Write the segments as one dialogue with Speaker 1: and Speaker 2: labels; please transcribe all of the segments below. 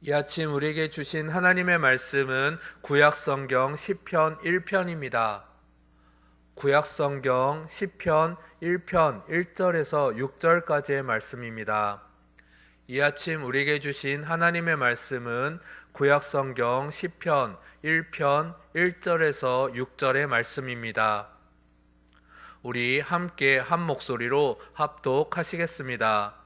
Speaker 1: 이 아침 우리에게 주신 하나님의 말씀은 구약성경 시편 1편입니다. 구약성경 시편 1편 1절에서 6절까지의 말씀입니다. 이 아침 우리에게 주신 하나님의 말씀은 구약성경 시편 1편 1절에서 6절의 말씀입니다. 우리 함께 한 목소리로 합독하시겠습니다.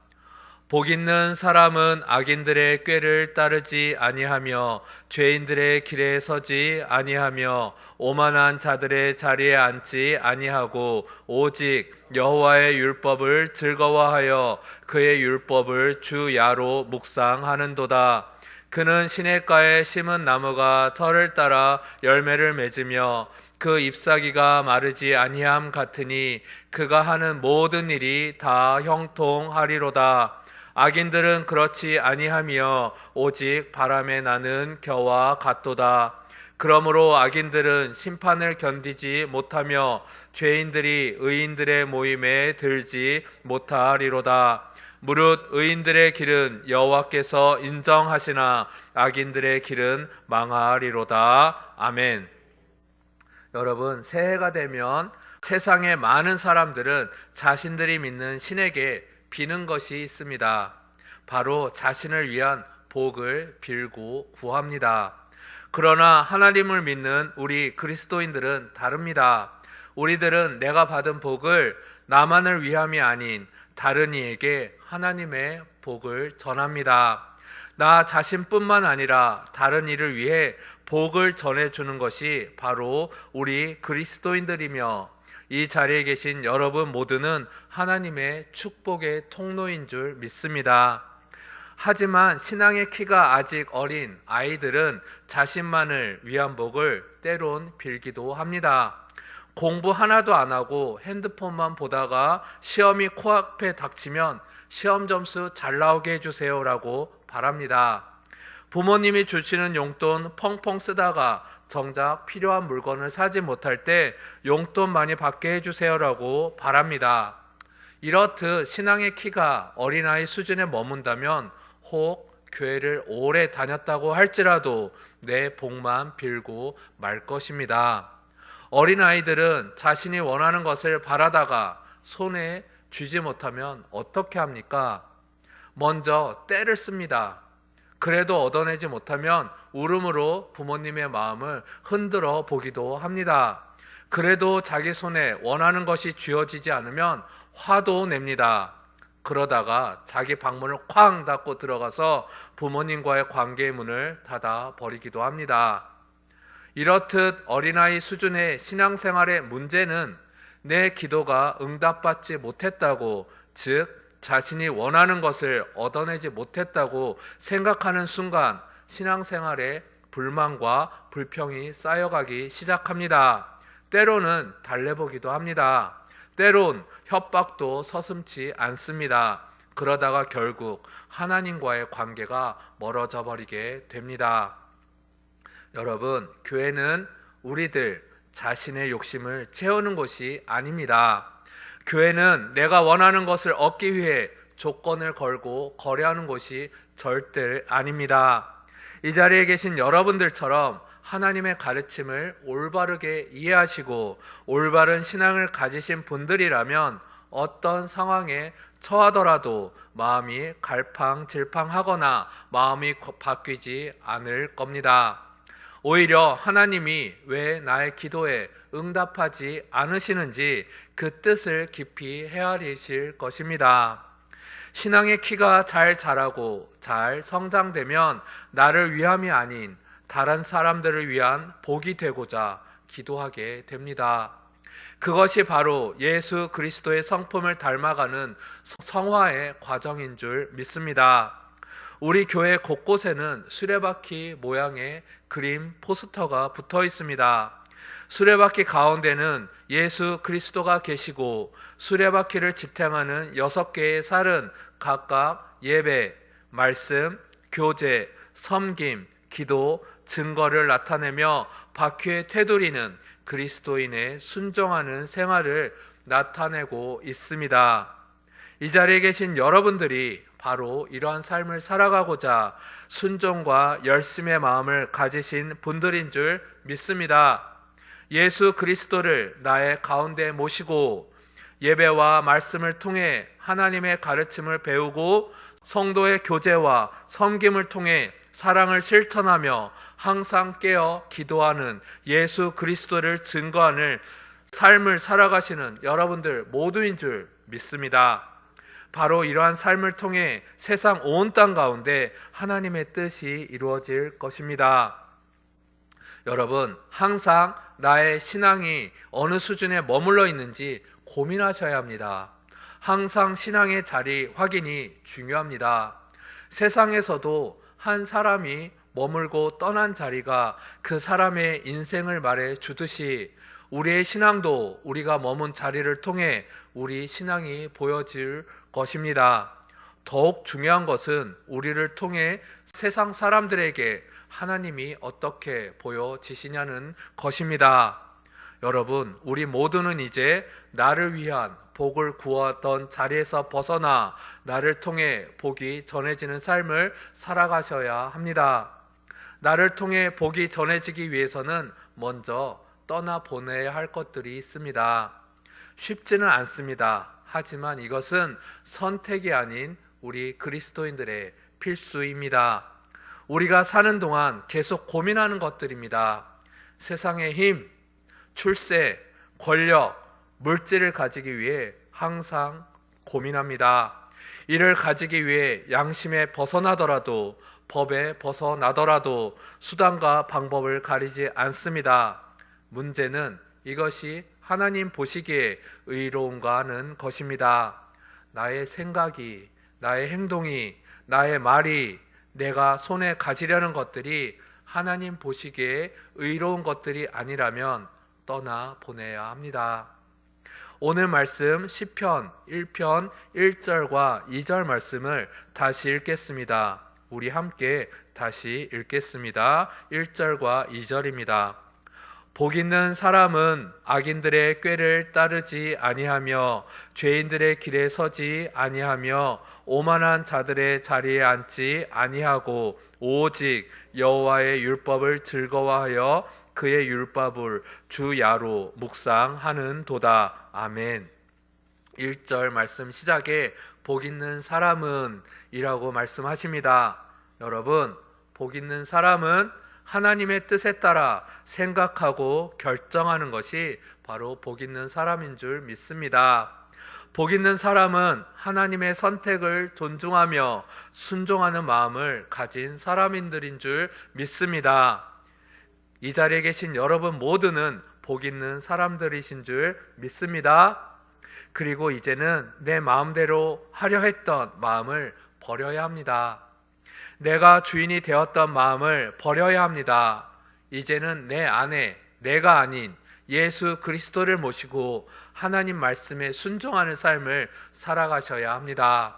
Speaker 1: 복 있는 사람은 악인들의 꾀를 따르지 아니하며 죄인들의 길에 서지 아니하며 오만한 자들의 자리에 앉지 아니하고 오직 여호와의 율법을 즐거워하여 그의 율법을 주 야로 묵상하는도다. 그는 시냇가에 심은 나무가 털을 따라 열매를 맺으며 그 잎사귀가 마르지 아니함 같으니 그가 하는 모든 일이 다 형통하리로다. 악인들은 그렇지 아니하며 오직 바람에 나는 겨와 같도다. 그러므로 악인들은 심판을 견디지 못하며 죄인들이 의인들의 모임에 들지 못하리로다. 무릇 의인들의 길은 여호와께서 인정하시나 악인들의 길은 망하리로다. 아멘. 여러분, 새해가 되면 세상의 많은 사람들은 자신들이 믿는 신에게 비는 것이 있습니다. 바로 자신을 위한 복을 빌고 구합니다. 그러나 하나님을 믿는 우리 그리스도인들은 다릅니다. 우리들은 내가 받은 복을 나만을 위함이 아닌 다른 이에게 하나님의 복을 전합니다. 나 자신뿐만 아니라 다른 이를 위해 복을 전해주는 것이 바로 우리 그리스도인들이며 이 자리에 계신 여러분 모두는 하나님의 축복의 통로인 줄 믿습니다. 하지만 신앙의 키가 아직 어린 아이들은 자신만을 위한 복을 때론 빌기도 합니다. 공부 하나도 안 하고 핸드폰만 보다가 시험이 코앞에 닥치면 시험 점수 잘 나오게 해주세요라고 바랍니다. 부모님이 주시는 용돈 펑펑 쓰다가 정작 필요한 물건을 사지 못할 때 용돈 많이 받게 해주세요라고 바랍니다. 이렇듯 신앙의 키가 어린아이 수준에 머문다면 혹 교회를 오래 다녔다고 할지라도 내 복만 빌고 말 것입니다. 어린아이들은 자신이 원하는 것을 바라다가 손에 쥐지 못하면 어떻게 합니까? 먼저 떼를 씁니다. 그래도 얻어내지 못하면 울음으로 부모님의 마음을 흔들어 보기도 합니다. 그래도 자기 손에 원하는 것이 쥐어지지 않으면 화도 냅니다. 그러다가 자기 방문을 쾅 닫고 들어가서 부모님과의 관계의 문을 닫아 버리기도 합니다. 이렇듯 어린아이 수준의 신앙생활의 문제는 내 기도가 응답받지 못했다고, 즉 자신이 원하는 것을 얻어내지 못했다고 생각하는 순간 신앙생활에 불만과 불평이 쌓여가기 시작합니다. 때로는 달래보기도 합니다. 때론 협박도 서슴지 않습니다. 그러다가 결국 하나님과의 관계가 멀어져 버리게 됩니다. 여러분, 교회는 우리들 자신의 욕심을 채우는 곳이 아닙니다. 교회는 내가 원하는 것을 얻기 위해 조건을 걸고 거래하는 곳이 절대 아닙니다. 이 자리에 계신 여러분들처럼 하나님의 가르침을 올바르게 이해하시고 올바른 신앙을 가지신 분들이라면 어떤 상황에 처하더라도 마음이 갈팡질팡하거나 마음이 바뀌지 않을 겁니다. 오히려 하나님이 왜 나의 기도에 응답하지 않으시는지 그 뜻을 깊이 헤아리실 것입니다. 신앙의 키가 잘 자라고 잘 성장되면 나를 위함이 아닌 다른 사람들을 위한 복이 되고자 기도하게 됩니다. 그것이 바로 예수 그리스도의 성품을 닮아가는 성화의 과정인 줄 믿습니다. 우리 교회 곳곳에는 수레바퀴 모양의 그림 포스터가 붙어 있습니다. 수레바퀴 가운데는 예수 그리스도가 계시고 수레바퀴를 지탱하는 6개의 살은 각각 예배, 말씀, 교제, 섬김, 기도, 증거를 나타내며 바퀴의 테두리는 그리스도인의 순종하는 생활을 나타내고 있습니다. 이 자리에 계신 여러분들이 바로 이러한 삶을 살아가고자 순종과 열심의 마음을 가지신 분들인 줄 믿습니다. 예수 그리스도를 나의 가운데 모시고 예배와 말씀을 통해 하나님의 가르침을 배우고 성도의 교제와 섬김을 통해 사랑을 실천하며 항상 깨어 기도하는 예수 그리스도를 증거하는 삶을 살아가시는 여러분들 모두인 줄 믿습니다. 바로 이러한 삶을 통해 세상 온 땅 가운데 하나님의 뜻이 이루어질 것입니다. 여러분, 항상 나의 신앙이 어느 수준에 머물러 있는지 고민하셔야 합니다. 항상 신앙의 자리 확인이 중요합니다. 세상에서도 한 사람이 머물고 떠난 자리가 그 사람의 인생을 말해 주듯이 우리의 신앙도 우리가 머문 자리를 통해 우리 신앙이 보여질 것입니다. 더욱 중요한 것은 우리를 통해 세상 사람들에게 하나님이 어떻게 보여지시냐는 것입니다. 여러분, 우리 모두는 이제 나를 위한 복을 구하던 자리에서 벗어나 나를 통해 복이 전해지는 삶을 살아가셔야 합니다. 나를 통해 복이 전해지기 위해서는 먼저 떠나보내야 할 것들이 있습니다. 쉽지는 않습니다. 하지만 이것은 선택이 아닌 우리 그리스도인들의 필수입니다. 우리가 사는 동안 계속 고민하는 것들입니다. 세상의 힘, 출세, 권력, 물질을 가지기 위해 항상 고민합니다. 이를 가지기 위해 양심에 벗어나더라도, 법에 벗어나더라도 수단과 방법을 가리지 않습니다. 문제는 이것이 하나님 보시기에 의로운가 하는 것입니다. 나의 생각이, 나의 행동이, 나의 말이, 내가 손에 가지려는 것들이 하나님 보시기에 의로운 것들이 아니라면 떠나 보내야 합니다. 오늘 말씀 시편 1편 1절과 2절 말씀을 다시 읽겠습니다. 우리 함께 다시 읽겠습니다. 1절과 2절입니다. 복 있는 사람은 악인들의 꾀를 따르지 아니하며 죄인들의 길에 서지 아니하며 오만한 자들의 자리에 앉지 아니하고 오직 여호와의 율법을 즐거워하여 그의 율법을 주야로 묵상하는 도다. 아멘. 1절 말씀 시작에 복 있는 사람은 이라고 말씀하십니다. 여러분, 복 있는 사람은 하나님의 뜻에 따라 생각하고 결정하는 것이 바로 복 있는 사람인 줄 믿습니다. 복 있는 사람은 하나님의 선택을 존중하며 순종하는 마음을 가진 사람인들인 줄 믿습니다. 이 자리에 계신 여러분 모두는 복 있는 사람들이신 줄 믿습니다. 그리고 이제는 내 마음대로 하려 했던 마음을 버려야 합니다. 내가 주인이 되었던 마음을 버려야 합니다. 이제는 내 안에 내가 아닌 예수 그리스도를 모시고 하나님 말씀에 순종하는 삶을 살아가셔야 합니다.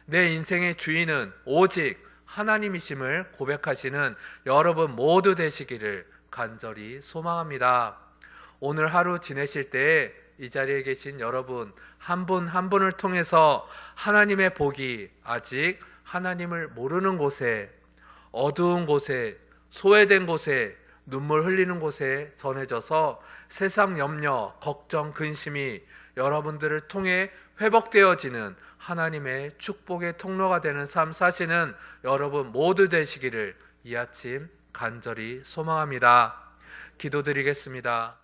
Speaker 1: 내 인생의 주인은 오직 하나님이심을 고백하시는 여러분 모두 되시기를 간절히 소망합니다. 오늘 하루 지내실 때 이 자리에 계신 여러분 한 분 한 분을 통해서 하나님의 복이 아직 하나님을 모르는 곳에, 어두운 곳에, 소외된 곳에, 눈물 흘리는 곳에 전해져서 세상 염려, 걱정, 근심이 여러분들을 통해 회복되어지는 하나님의 축복의 통로가 되는 삶 사시는 여러분 모두 되시기를 이 아침 간절히 소망합니다. 기도드리겠습니다.